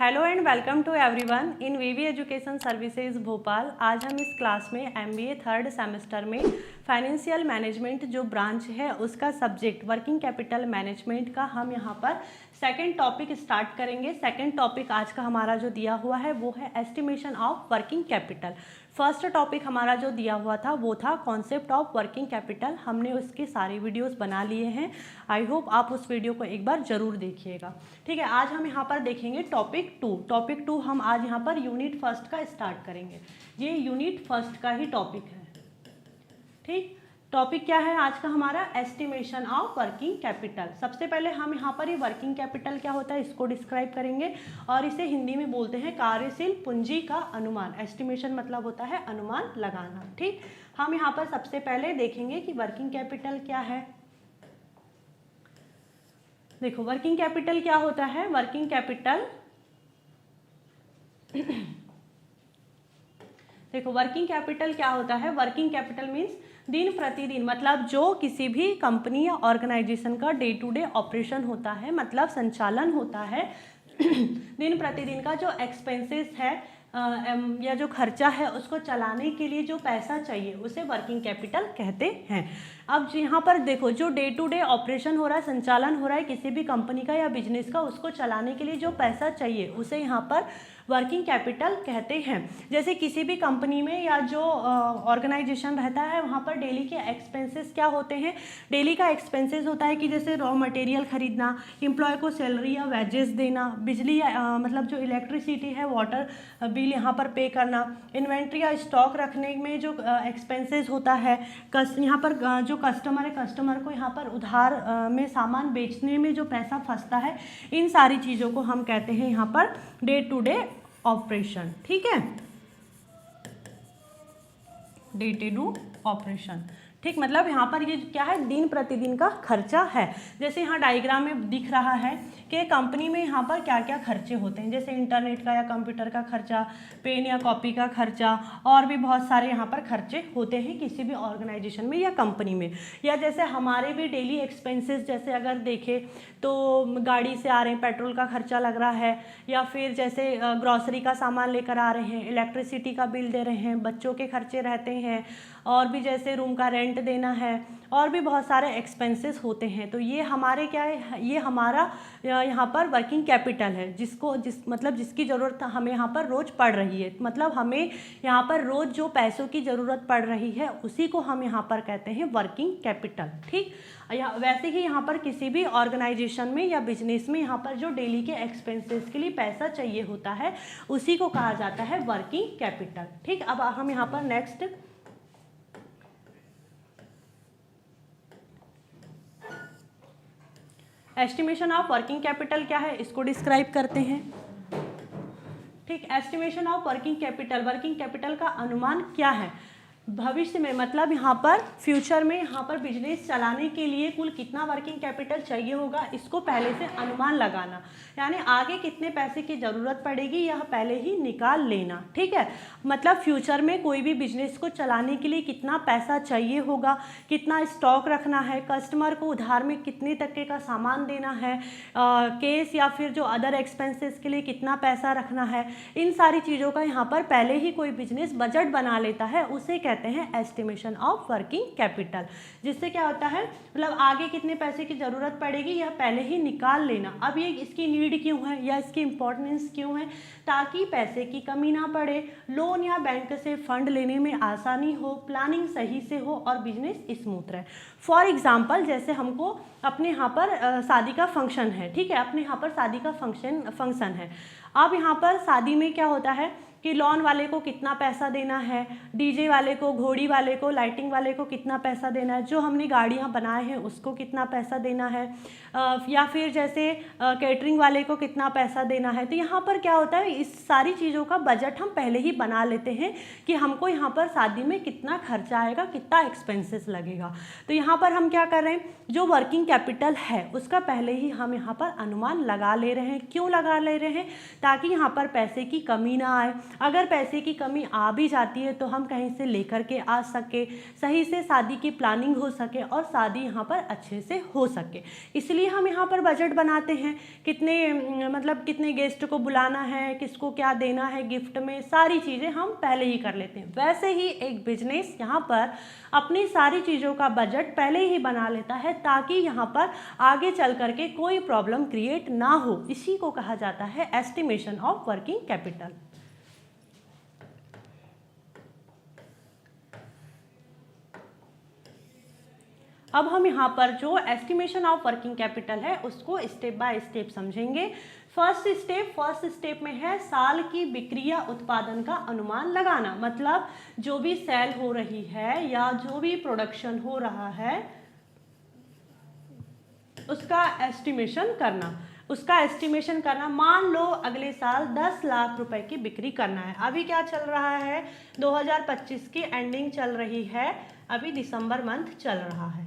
Hello and welcome to everyone in VV education services Bhopal. आज हम इस क्लास में एमबीए थर्ड सेमेस्टर में फाइनेंशियल मैनेजमेंट जो ब्रांच है उसका सब्जेक्ट वर्किंग कैपिटल मैनेजमेंट का हम यहाँ पर सेकंड टॉपिक स्टार्ट करेंगे। सेकंड टॉपिक आज का हमारा जो दिया हुआ है वो है estimation of working capital. First topic हमारा जो दिया हुआ था वो था कॉन्सेप्ट ऑफ वर्किंग कैपिटल। हमने उसकी सारी वीडियोस बना लिए हैं। आई होप आप उस वीडियो को एक बार जरूर देखिएगा। ठीक है, आज हम यहाँ पर देखेंगे टॉपिक टू हम आज यहाँ पर यूनिट फर्स्ट का स्टार्ट करेंगे। ये यूनिट फर्स्ट का ही टॉपिक है। ठीक, टॉपिक क्या है आज का हमारा? Estimation of working capital. सबसे पहले हम यहाँ पर ये वर्किंग कैपिटल क्या होता है इसको डिस्क्राइब करेंगे और इसे हिंदी में बोलते हैं कार्यशील पूंजी का अनुमान। एस्टिमेशन मतलब होता है अनुमान लगाना। ठीक, हम यहाँ पर सबसे पहले देखेंगे कि वर्किंग कैपिटल क्या है। देखो वर्किंग कैपिटल क्या होता है। वर्किंग कैपिटल देखो वर्किंग कैपिटल क्या होता है। वर्किंग कैपिटल मीन्स दिन प्रतिदिन, मतलब जो किसी भी कंपनी या ऑर्गेनाइजेशन का डे टू डे ऑपरेशन होता है, मतलब संचालन होता है दिन प्रतिदिन का जो एक्सपेंसेस है या जो खर्चा है उसको चलाने के लिए जो पैसा चाहिए उसे वर्किंग कैपिटल कहते हैं। अब यहाँ पर देखो जो डे टू डे ऑपरेशन हो रहा है, संचालन हो रहा है किसी भी कंपनी का या बिजनेस का, उसको चलाने के लिए जो पैसा चाहिए उसे यहाँ पर वर्किंग कैपिटल कहते हैं। जैसे किसी भी कंपनी में या जो ऑर्गेनाइजेशन रहता है वहाँ पर डेली के एक्सपेंसेस क्या होते हैं। डेली का एक्सपेंसेस होता है कि जैसे रॉ मटेरियल खरीदना, एम्प्लॉय को सैलरी या वेजेस देना, बिजली मतलब जो इलेक्ट्रिसिटी है, वाटर बिल यहाँ पर पे करना, इन्वेंट्री या स्टॉक रखने में जो एक्सपेंसेस होता है, यहाँ पर जो कस्टमर है कस्टमर को यहाँ पर उधार में सामान बेचने में जो पैसा फंसता है, इन सारी चीज़ों को हम कहते हैं यहाँ per day to day operation. ठीक है, डे टू डे ऑपरेशन। ठीक, मतलब यहाँ पर ये क्या है, दिन प्रतिदिन का खर्चा है। जैसे यहाँ डायग्राम में दिख रहा है कि कंपनी में यहाँ पर क्या क्या खर्चे होते हैं, जैसे इंटरनेट का या कंप्यूटर का खर्चा, पेन या कॉपी का खर्चा, और भी बहुत सारे यहाँ पर खर्चे होते हैं किसी भी ऑर्गेनाइजेशन में या कंपनी में। या जैसे हमारे भी डेली एक्सपेंसेस, जैसे अगर देखें तो गाड़ी से आ रहे हैं, पेट्रोल का खर्चा लग रहा है, या फिर जैसे ग्रॉसरी का सामान लेकर आ रहे हैं, इलेक्ट्रिसिटी का बिल दे रहे हैं, बच्चों के खर्चे रहते हैं, और भी जैसे रूम का रेंट देना है, और भी बहुत सारे एक्सपेंसेस होते हैं। तो ये हमारे क्या है, ये हमारा यहाँ पर वर्किंग कैपिटल है, मतलब जिसकी ज़रूरत हमें यहाँ पर रोज़ पड़ रही है। मतलब हमें यहाँ पर रोज़ जो पैसों की ज़रूरत पड़ रही है उसी को हम यहाँ पर कहते हैं वर्किंग कैपिटल। ठीक, वैसे ही यहाँ पर किसी भी ऑर्गेनाइजेशन में या बिजनेस में यहाँ पर जो डेली के एक्सपेंसेस के लिए पैसा चाहिए होता है उसी को कहा जाता है वर्किंग कैपिटल। ठीक, अब हम यहाँ पर next estimation of working capital क्या है इसको डिस्क्राइब करते हैं। ठीक, एस्टिमेशन ऑफ वर्किंग कैपिटल का अनुमान क्या है। भविष्य में, मतलब यहाँ पर फ्यूचर में यहाँ पर बिजनेस चलाने के लिए कुल कितना वर्किंग कैपिटल चाहिए होगा इसको पहले से अनुमान लगाना, यानी आगे कितने पैसे की ज़रूरत पड़ेगी यह पहले ही निकाल लेना। ठीक है, मतलब फ्यूचर में कोई भी बिजनेस को चलाने के लिए कितना पैसा चाहिए होगा, कितना स्टॉक रखना है, कस्टमर को उधार में कितने तक का सामान देना है, केस या फिर जो अदर एक्सपेंसेस के लिए कितना पैसा रखना है, इन सारी चीज़ों का यहाँ पर पहले ही कोई बिजनेस बजट बना लेता है, उसे कहते हैं एस्टिमेशन ऑफ वर्किंग कैपिटल। जिससे क्या होता है, मतलब आगे कितने पैसे की ज़रूरत पड़ेगी यह पहले ही निकाल लेना। अब ये इसकी नीड क्यों है या इसकी इम्पोर्टेंस क्यों है, ताकि पैसे की कमी ना पड़े, लोन या बैंक से फंड लेने में आसानी हो, प्लानिंग सही से हो और बिजनेस स्मूथ रहे। फॉर एग्जाम्पल, जैसे हमको अपने यहाँ पर शादी का फंक्शन है। ठीक है, अपने यहाँ पर शादी का फंक्शन है। अब यहाँ पर शादी में क्या होता है कि लॉन वाले को कितना पैसा देना है, डीजे वाले को, घोड़ी वाले को, लाइटिंग वाले को कितना पैसा देना है, जो हमने गाड़ियाँ बनाए हैं उसको कितना पैसा देना है, या फिर जैसे कैटरिंग वाले को कितना पैसा देना है। तो यहाँ पर क्या होता है, इस सारी चीज़ों का बजट हम पहले ही बना लेते हैं कि हमको यहाँ पर शादी में कितना खर्चा आएगा, कितना एक्सपेंसेस लगेगा। तो यहाँ पर हम क्या कर रहे हैं, जो वर्किंग कैपिटल है उसका पहले ही हम यहाँ पर अनुमान लगा ले रहे हैं। क्यों लगा ले रहे हैं, ताकि यहाँ पर पैसे की कमी ना आए, अगर पैसे की कमी आ भी जाती है तो हम कहीं से लेकर के आ सके, सही से शादी की प्लानिंग हो सके और शादी यहाँ पर अच्छे से हो सके। इसलिए हम यहाँ पर बजट बनाते हैं, कितने मतलब कितने गेस्ट को बुलाना है, किसको क्या देना है गिफ्ट में, सारी चीज़ें हम पहले ही कर लेते हैं। वैसे ही एक बिजनेस यहाँ पर अपनी सारी चीज़ों का बजट पहले ही बना लेता है ताकि यहाँ पर आगे चल करके कोई प्रॉब्लम क्रिएट ना हो। इसी को कहा जाता है एस्टिमेशन ऑफ वर्किंग कैपिटल। अब हम यहाँ पर जो एस्टिमेशन ऑफ वर्किंग कैपिटल है उसको स्टेप बाय स्टेप समझेंगे। फर्स्ट स्टेप में है साल की बिक्री या उत्पादन का अनुमान लगाना, मतलब जो भी सेल हो रही है या जो भी प्रोडक्शन हो रहा है उसका एस्टिमेशन करना। मान लो अगले साल 10 लाख रुपए की बिक्री करना है। अभी क्या चल रहा है, 2025 की एंडिंग चल रही है, अभी दिसंबर मंथ चल रहा है।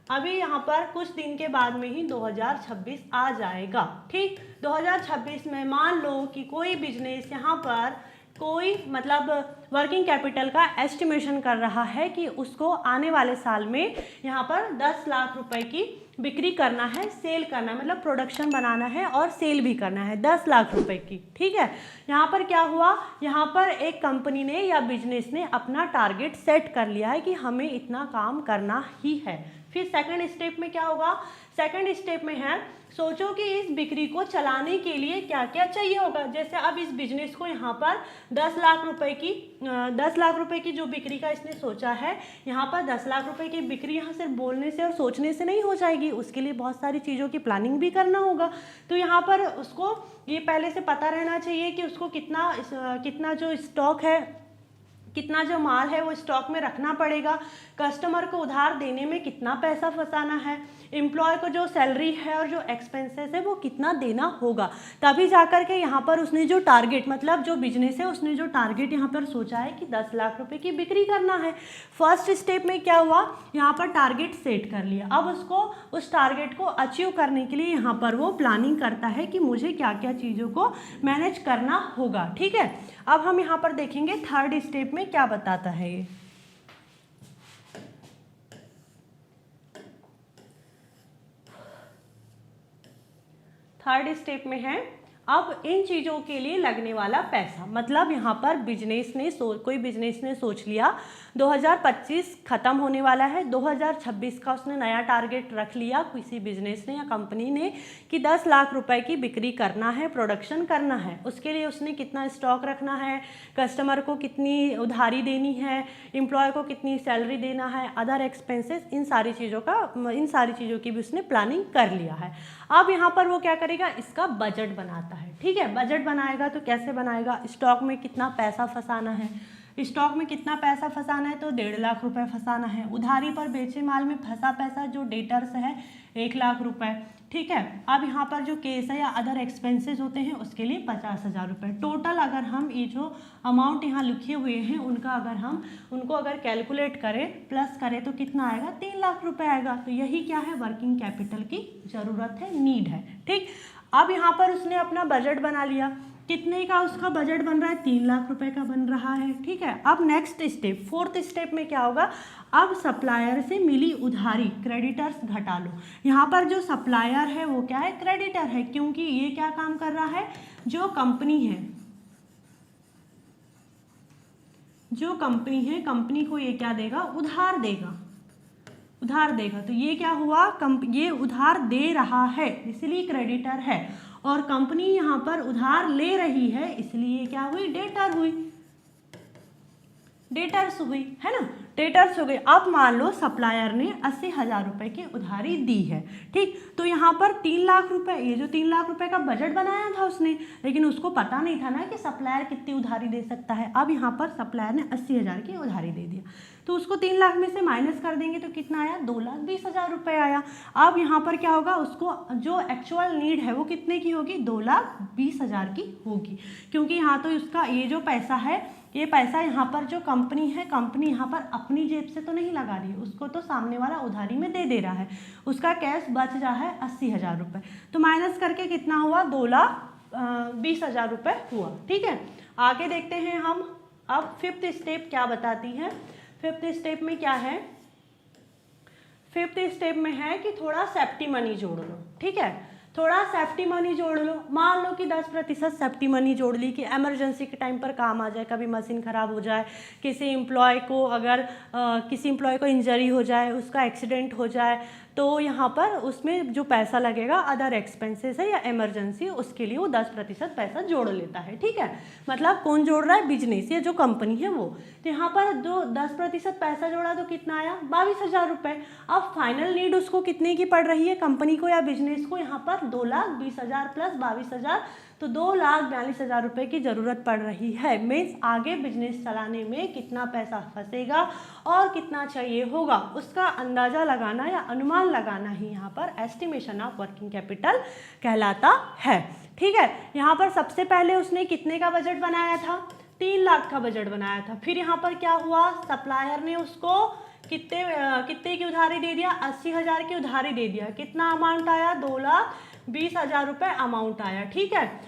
अभी यहाँ पर कुछ दिन के बाद में ही 2026 आ जाएगा। ठीक, 2026 में मान लो कि कोई बिजनेस यहाँ पर कोई मतलब वर्किंग कैपिटल का एस्टिमेशन कर रहा है कि उसको आने वाले साल में यहाँ पर 10 लाख रुपए की बिक्री करना है, सेल करना है, मतलब प्रोडक्शन बनाना है और सेल भी करना है 10 लाख रुपए की। ठीक है, यहाँ पर क्या हुआ, यहाँ पर एक कंपनी ने या बिजनेस ने अपना टारगेट सेट कर लिया है कि हमें इतना काम करना ही है। फिर सेकंड स्टेप में क्या होगा, सेकंड स्टेप में है सोचो कि इस बिक्री को चलाने के लिए क्या क्या चाहिए होगा। जैसे अब इस बिजनेस को यहाँ पर 10 लाख रुपए की जो बिक्री का इसने सोचा है, यहाँ पर 10 लाख रुपए की बिक्री यहाँ सिर्फ बोलने से और सोचने से नहीं हो जाएगी, उसके लिए बहुत सारी चीज़ों की प्लानिंग भी करना होगा। तो यहाँ पर उसको ये पहले से पता रहना चाहिए कि उसको कितना जो स्टॉक है, कितना जो माल है वो स्टॉक में रखना पड़ेगा, कस्टमर को उधार देने में कितना पैसा फंसाना है, एम्प्लॉय को जो सैलरी है और जो एक्सपेंसेस है वो कितना देना होगा। तभी जाकर के यहाँ पर उसने जो टारगेट, मतलब जो बिजनेस है उसने जो टारगेट यहाँ पर सोचा है कि 10 लाख रुपए की बिक्री करना है। फर्स्ट स्टेप में क्या हुआ, यहाँ पर टारगेट सेट कर लिया। अब उसको उस टारगेट को अचीव करने के लिए यहाँ पर वो प्लानिंग करता है कि मुझे क्या क्या चीज़ों को मैनेज करना होगा। ठीक है, अब हम यहाँ पर देखेंगे थर्ड स्टेप में क्या बताता है ये। थर्ड स्टेप में है अब इन चीज़ों के लिए लगने वाला पैसा, मतलब यहाँ पर कोई बिजनेस ने सोच लिया 2025 ख़त्म होने वाला है, 2026 का उसने नया टारगेट रख लिया किसी बिजनेस ने या कंपनी ने कि 10 लाख रुपए की बिक्री करना है, प्रोडक्शन करना है। उसके लिए उसने कितना स्टॉक रखना है, कस्टमर को कितनी उधारी देनी है, एम्प्लॉय को कितनी सैलरी देना है, अदर एक्सपेंसेस, इन सारी चीज़ों की भी उसने प्लानिंग कर लिया है। अब यहाँ पर वो क्या करेगा, इसका बजट बनाता है। ठीक है, बजट बनाएगा तो कैसे बनाएगा, स्टॉक में कितना पैसा फंसाना है, स्टॉक में कितना पैसा फंसाना है तो 1.5 लाख रुपए फंसाना है। उधारी पर बेचे माल में फंसा पैसा जो डेटर्स है 1 लाख रुपए। ठीक है, अब यहाँ पर जो केस है या अदर एक्सपेंसेस होते हैं उसके लिए 50,000 रुपये। टोटल अगर हम ये जो अमाउंट यहाँ लिखे हुए हैं उनको अगर कैलकुलेट करें, प्लस करें तो कितना आएगा, 3 लाख रुपए आएगा। तो यही क्या है, वर्किंग कैपिटल की ज़रूरत है, नीड है। ठीक, अब यहाँ पर उसने अपना बजट बना लिया, कितने का उसका बजट बन रहा है, 3 लाख रुपए का बन रहा है। ठीक है, अब नेक्स्ट स्टेप, फोर्थ स्टेप में क्या होगा, अब सप्लायर से मिली उधारी, क्रेडिटर्स घटा लो। यहाँ पर जो सप्लायर है वो क्या है, क्रेडिटर है, क्योंकि ये क्या काम कर रहा है, जो कंपनी है कंपनी को ये क्या देगा, उधार देगा। तो ये क्या हुआ, ये उधार दे रहा है इसलिए क्रेडिटर है, और कंपनी यहाँ पर उधार ले रही है इसलिए क्या हुई, डेटर्स हुई, है ना, डेटर्स हो गई। अब मान लो सप्लायर ने 80,000 रुपए की उधारी दी है। ठीक, तो यहाँ पर 3 लाख रुपए, ये जो 3 लाख रुपए का बजट बनाया था उसने, लेकिन उसको पता नहीं था ना कि सप्लायर कितनी उधारी दे सकता है। अब यहाँ पर सप्लायर ने 80,000 की उधारी दे दिया, तो उसको 3 लाख में से माइनस कर देंगे तो कितना आया, 2,20,000 रुपये आया। अब यहाँ पर क्या होगा, उसको जो एक्चुअल नीड है वो कितने की होगी, 2,20,000 की होगी, क्योंकि यहाँ तो उसका ये जो पैसा है, ये पैसा यहाँ पर जो कंपनी है, कंपनी यहाँ पर अपनी जेब से तो नहीं लगा रही है, उसको तो सामने वाला उधारी में दे रहा है, उसका कैश बच रहा है 80,000 रुपये। तो माइनस करके कितना हुआ, 2,20,000 रुपये हुआ। ठीक है, आगे देखते हैं हम अब फिफ्थ स्टेप क्या बताती है। फिफ्थ स्टेप में क्या है, फिफ्थ स्टेप में है कि थोड़ा सेफ्टी मनी जोड़ लो। ठीक है, थोड़ा सेफ्टी मनी जोड़ लो। मान लो कि 10% सेफ्टी मनी जोड़ ली कि इमरजेंसी के टाइम पर काम आ जाए, कभी मशीन ख़राब हो जाए, किसी एम्प्लॉय को अगर किसी एम्प्लॉय को इंजरी हो जाए, उसका एक्सीडेंट हो जाए, तो यहाँ पर उसमें जो पैसा लगेगा अदर एक्सपेंसेस है या इमरजेंसी, उसके लिए वो 10% पैसा जोड़ लेता है। ठीक है, मतलब कौन जोड़ रहा है, बिजनेस या जो कंपनी है वो। तो यहाँ पर जो 10% पैसा जोड़ा तो कितना आया, 22,000 रुपये। अब फाइनल नीड उसको कितने की पड़ रही है, कंपनी को या बिजनेस को, यहाँ पर 2,20,000 प्लस 22,000, तो 2,42,000 रुपये की ज़रूरत पड़ रही है। मीन्स आगे बिजनेस चलाने में कितना पैसा फंसेगा और कितना चाहिए होगा, उसका अंदाज़ा लगाना या अनुमान लगाना ही यहाँ पर एस्टिमेशन ऑफ वर्किंग कैपिटल कहलाता है। ठीक है, यहाँ पर सबसे पहले उसने कितने का बजट बनाया था, 3 लाख का बजट बनाया था। फिर यहाँ पर क्या हुआ, सप्लायर ने उसको कितने की उधारी दे दिया, 80,000 की उधारी दे दिया। कितना अमाउंट आया, 2,20,000 रुपये अमाउंट आया। ठीक है,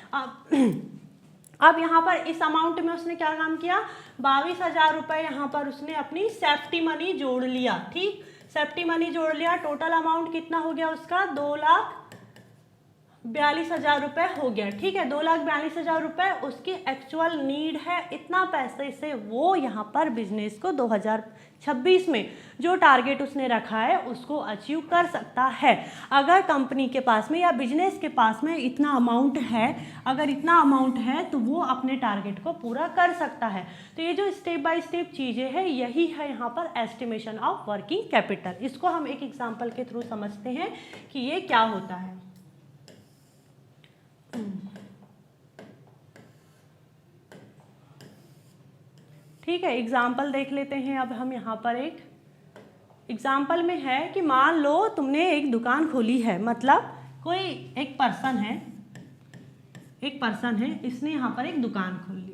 अब यहाँ पर इस अमाउंट में उसने क्या काम किया, 22,000 रुपये यहाँ पर उसने अपनी सेफ्टी मनी जोड़ लिया। ठीक, सेफ्टी मनी जोड़ लिया। टोटल अमाउंट कितना हो गया उसका, 2,42,000 रुपये हो गया। ठीक है, 2,42,000 रुपये उसकी एक्चुअल नीड है। इतना पैसे से वो यहाँ पर बिजनेस को 2026 में जो टारगेट उसने रखा है उसको अचीव कर सकता है। अगर कंपनी के पास में या बिजनेस के पास में इतना अमाउंट है, अगर इतना अमाउंट है तो वो अपने टारगेट को पूरा कर सकता है। तो ये जो स्टेप बाय स्टेप चीज़ें हैं यही है यहाँ पर एस्टिमेशन ऑफ वर्किंग कैपिटल। इसको हम एक एग्जाम्पल के थ्रू समझते हैं कि ये क्या होता है। ठीक है, एग्जाम्पल देख लेते हैं। अब हम यहाँ पर एक एग्जाम्पल में है कि मान लो तुमने एक दुकान खोली है, मतलब कोई एक पर्सन है, इसने यहाँ पर एक दुकान खोल ली।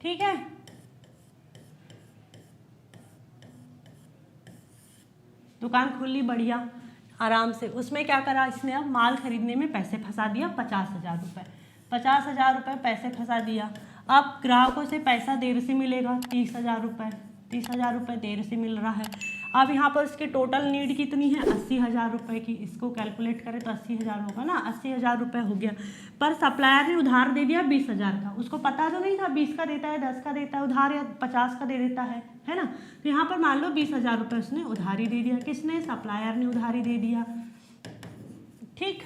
ठीक है, दुकान खोल ली बढ़िया आराम से। उसमें क्या करा इसने, अब माल खरीदने में पैसे फंसा दिया 50,000 रुपये। 50,000 रुपये पैसे फंसा दिया। अब ग्राहकों से पैसा देर से मिलेगा 30,000 रुपये। 30,000 रुपये देर से मिल रहा है। अब यहाँ पर उसकी टोटल नीड कितनी है, 80,000 रुपये की। इसको कैलकुलेट करें तो 80,000 होगा ना, 80,000 रुपये हो गया। पर सप्लायर ने उधार दे दिया 20,000 का। उसको पता तो नहीं था 20 का देता है, 10 का देता है उधार, या 50 का दे देता है ना। तो यहाँ पर मान लो 20,000 रुपये उसने उधारी दे दिया। किसने, सप्लायर ने उधारी दे दिया। ठीक,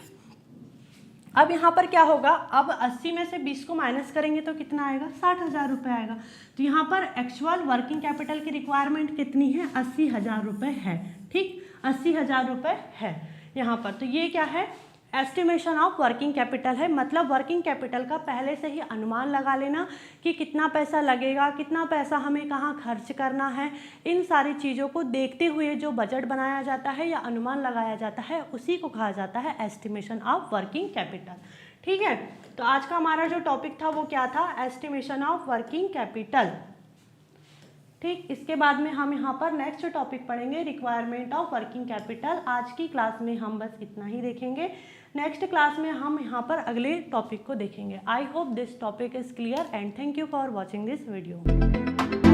अब यहाँ पर क्या होगा, अब 80 में से 20 को माइनस करेंगे तो कितना आएगा, 60,000 रुपये आएगा। तो यहाँ पर एक्चुअल वर्किंग कैपिटल की रिक्वायरमेंट कितनी है, 80,000 रुपये है। ठीक, 80,000 रुपये है यहाँ पर। तो ये क्या है, एस्टिमेशन ऑफ वर्किंग कैपिटल है। मतलब वर्किंग कैपिटल का पहले से ही अनुमान लगा लेना कि कितना पैसा लगेगा, कितना पैसा हमें कहाँ खर्च करना है। इन सारी चीज़ों को देखते हुए जो बजट बनाया जाता है या अनुमान लगाया जाता है उसी को कहा जाता है एस्टिमेशन ऑफ वर्किंग कैपिटल। ठीक है, तो आज का हमारा जो टॉपिक था वो क्या था, एस्टिमेशन ऑफ वर्किंग कैपिटल। ठीक, इसके बाद में हम यहाँ पर नेक्स्ट टॉपिक पढ़ेंगे, रिक्वायरमेंट ऑफ वर्किंग कैपिटल। आज की क्लास में हम बस इतना ही देखेंगे। नेक्स्ट क्लास में हम यहाँ पर अगले टॉपिक को देखेंगे। I hope this topic is clear and thank you for watching this video.